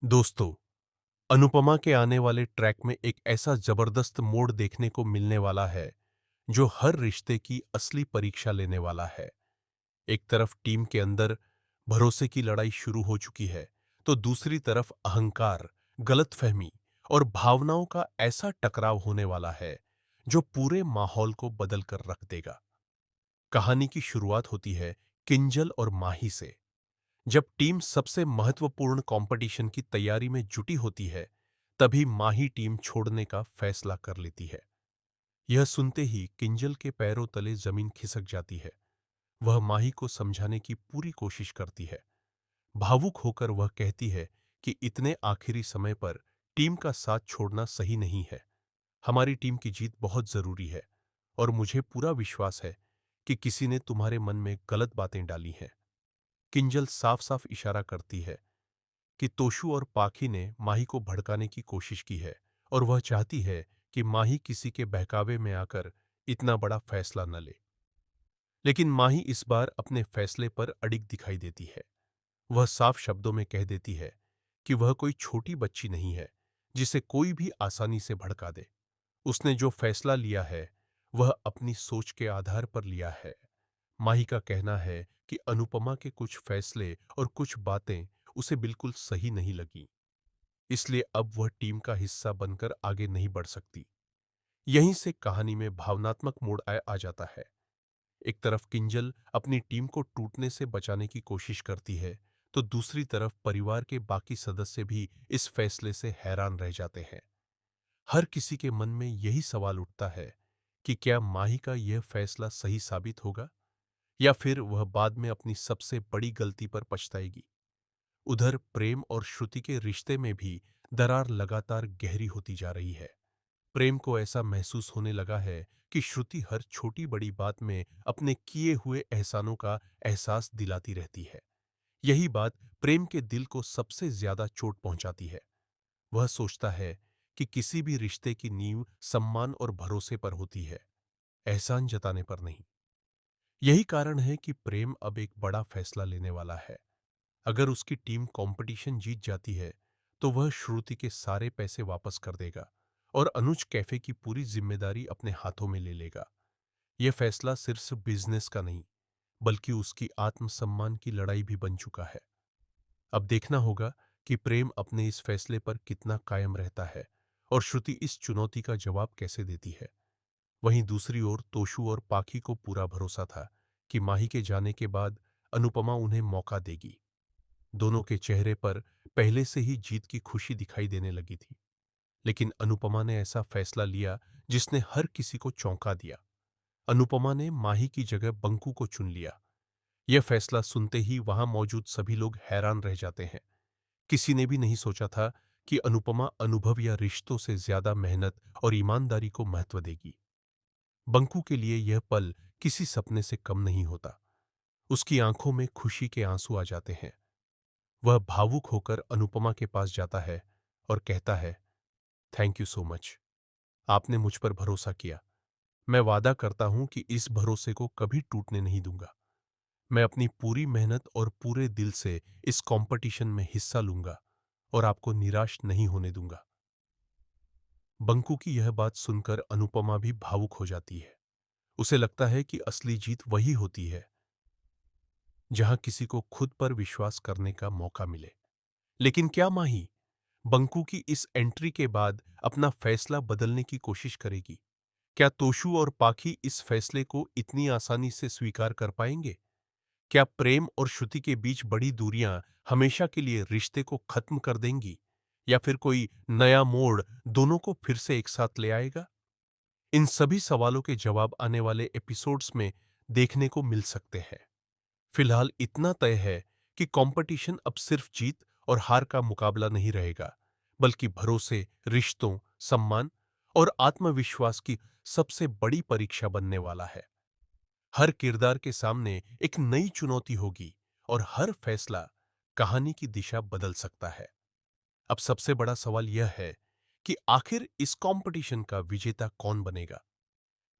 दोस्तों, अनुपमा के आने वाले ट्रैक में एक ऐसा जबरदस्त मोड़ देखने को मिलने वाला है जो हर रिश्ते की असली परीक्षा लेने वाला है। एक तरफ टीम के अंदर भरोसे की लड़ाई शुरू हो चुकी है, तो दूसरी तरफ अहंकार, गलतफहमी और भावनाओं का ऐसा टकराव होने वाला है जो पूरे माहौल को बदल कर रख देगा। कहानी की शुरुआत होती है किंजल और माही से। जब टीम सबसे महत्वपूर्ण कंपटीशन की तैयारी में जुटी होती है, तभी माही टीम छोड़ने का फैसला कर लेती है। यह सुनते ही किंजल के पैरों तले जमीन खिसक जाती है। वह माही को समझाने की पूरी कोशिश करती है। भावुक होकर वह कहती है कि इतने आखिरी समय पर टीम का साथ छोड़ना सही नहीं है। हमारी टीम की जीत बहुत जरूरी है और मुझे पूरा विश्वास है कि किसी ने तुम्हारे मन में गलत बातें डाली हैं। किंजल साफ साफ इशारा करती है कि तोशु और पाखी ने माही को भड़काने की कोशिश की है और वह चाहती है कि माही किसी के बहकावे में आकर इतना बड़ा फैसला न ले। लेकिन माही इस बार अपने फैसले पर अडिग दिखाई देती है। वह साफ शब्दों में कह देती है कि वह कोई छोटी बच्ची नहीं है जिसे कोई भी आसानी से भड़का दे। उसने जो फैसला लिया है वह अपनी सोच के आधार पर लिया है। माही का कहना है कि अनुपमा के कुछ फैसले और कुछ बातें उसे बिल्कुल सही नहीं लगी, इसलिए अब वह टीम का हिस्सा बनकर आगे नहीं बढ़ सकती। यहीं से कहानी में भावनात्मक मोड़ आ जाता है। एक तरफ किंजल अपनी टीम को टूटने से बचाने की कोशिश करती है, तो दूसरी तरफ परिवार के बाकी सदस्य भी इस फैसले से हैरान रह जाते हैं। हर किसी के मन में यही सवाल उठता है कि क्या माही का यह फैसला सही साबित होगा या फिर वह बाद में अपनी सबसे बड़ी गलती पर पछताएगी। उधर प्रेम और श्रुति के रिश्ते में भी दरार लगातार गहरी होती जा रही है। प्रेम को ऐसा महसूस होने लगा है कि श्रुति हर छोटी बड़ी बात में अपने किए हुए एहसानों का एहसास दिलाती रहती है। यही बात प्रेम के दिल को सबसे ज्यादा चोट पहुंचाती है। वह सोचता है कि किसी भी रिश्ते की नींव सम्मान और भरोसे पर होती है, एहसान जताने पर नहीं। यही कारण है कि प्रेम अब एक बड़ा फैसला लेने वाला है। अगर उसकी टीम कंपटीशन जीत जाती है, तो वह श्रुति के सारे पैसे वापस कर देगा और अनुज कैफे की पूरी जिम्मेदारी अपने हाथों में ले लेगा। यह फैसला सिर्फ बिजनेस का नहीं, बल्कि उसकी आत्मसम्मान की लड़ाई भी बन चुका है। अब देखना होगा कि प्रेम अपने इस फैसले पर कितना कायम रहता है और श्रुति इस चुनौती का जवाब कैसे देती है। वहीं दूसरी ओर तोशु और पाखी को पूरा भरोसा था कि माही के जाने के बाद अनुपमा उन्हें मौका देगी। दोनों के चेहरे पर पहले से ही जीत की खुशी दिखाई देने लगी थी। लेकिन अनुपमा ने ऐसा फैसला लिया जिसने हर किसी को चौंका दिया। अनुपमा ने माही की जगह बंकू को चुन लिया। यह फैसला सुनते ही वहां मौजूद सभी लोग हैरान रह जाते हैं। किसी ने भी नहीं सोचा था कि अनुपमा अनुभव या रिश्तों से ज्यादा मेहनत और ईमानदारी को महत्व देगी। बंकू के लिए यह पल किसी सपने से कम नहीं होता। उसकी आंखों में खुशी के आंसू आ जाते हैं। वह भावुक होकर अनुपमा के पास जाता है और कहता है, थैंक यू सो मच। आपने मुझ पर भरोसा किया। मैं वादा करता हूं कि इस भरोसे को कभी टूटने नहीं दूंगा। मैं अपनी पूरी मेहनत और पूरे दिल से इस कंपटीशन में हिस्सा लूंगा और आपको निराश नहीं होने दूंगा। बंकू की यह बात सुनकर अनुपमा भी भावुक हो जाती है। उसे लगता है कि असली जीत वही होती है जहां किसी को खुद पर विश्वास करने का मौका मिले। लेकिन क्या माही बंकू की इस एंट्री के बाद अपना फैसला बदलने की कोशिश करेगी? क्या तोशु और पाखी इस फैसले को इतनी आसानी से स्वीकार कर पाएंगे? क्या प्रेम और श्रुति के बीच बड़ी दूरियां हमेशा के लिए रिश्ते को खत्म कर देंगी, या फिर कोई नया मोड़ दोनों को फिर से एक साथ ले आएगा? इन सभी सवालों के जवाब आने वाले एपिसोड्स में देखने को मिल सकते हैं। फिलहाल इतना तय है कि कंपटीशन अब सिर्फ जीत और हार का मुकाबला नहीं रहेगा, बल्कि भरोसे, रिश्तों, सम्मान और आत्मविश्वास की सबसे बड़ी परीक्षा बनने वाला है। हर किरदार के सामने एक नई चुनौती होगी और हर फैसला कहानी की दिशा बदल सकता है। अब सबसे बड़ा सवाल यह है कि आखिर इस कंपटीशन का विजेता कौन बनेगा?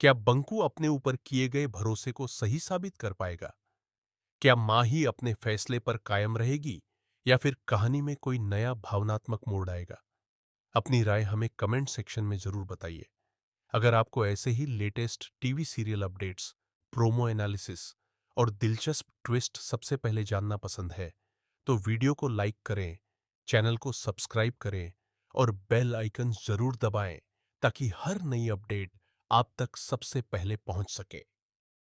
क्या बंकू अपने ऊपर किए गए भरोसे को सही साबित कर पाएगा? क्या माही अपने फैसले पर कायम रहेगी या फिर कहानी में कोई नया भावनात्मक मोड़ आएगा? अपनी राय हमें कमेंट सेक्शन में जरूर बताइए। अगर आपको ऐसे ही latest TV serial updates, promo analysis और दिलचस्प ट्विस्ट सबसे पहले जानना पसंद है, तो वीडियो को लाइक करें, चैनल को सब्सक्राइब करें और बेल आइकन जरूर दबाएं ताकि हर नई अपडेट आप तक सबसे पहले पहुंच सके।